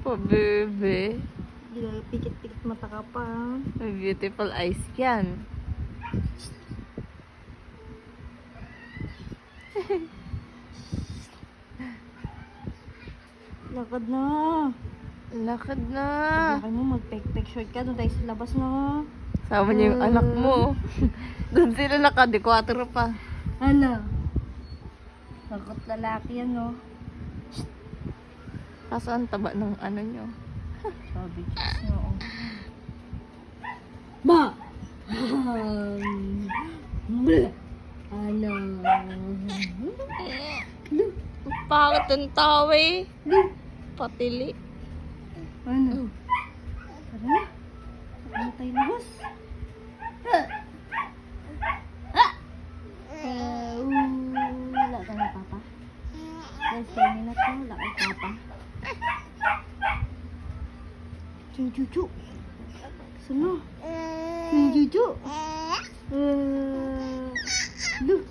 Pa-bebe. Pikit-pikit mata ka pa. May beautiful eyes yan. Lakad na. Lakad na. Laki mo, mag-pek-pek short ka. Doon tayo sa labas na. Sama niya yung anak mo. Doon sila naka-4 pa. Ano? Takot lalaki yan, no? Kaso ang taba ng ano nyo. Sabi, oo. Ba! Bleh! Ano? Bakit ang tao eh? Patili. Ano? Tara na. Ano tayo labas? Wala ka na, Papa. Guys, kayo na to. Wala ka, Papa. Chuchu. Sana? Chuchu. Look.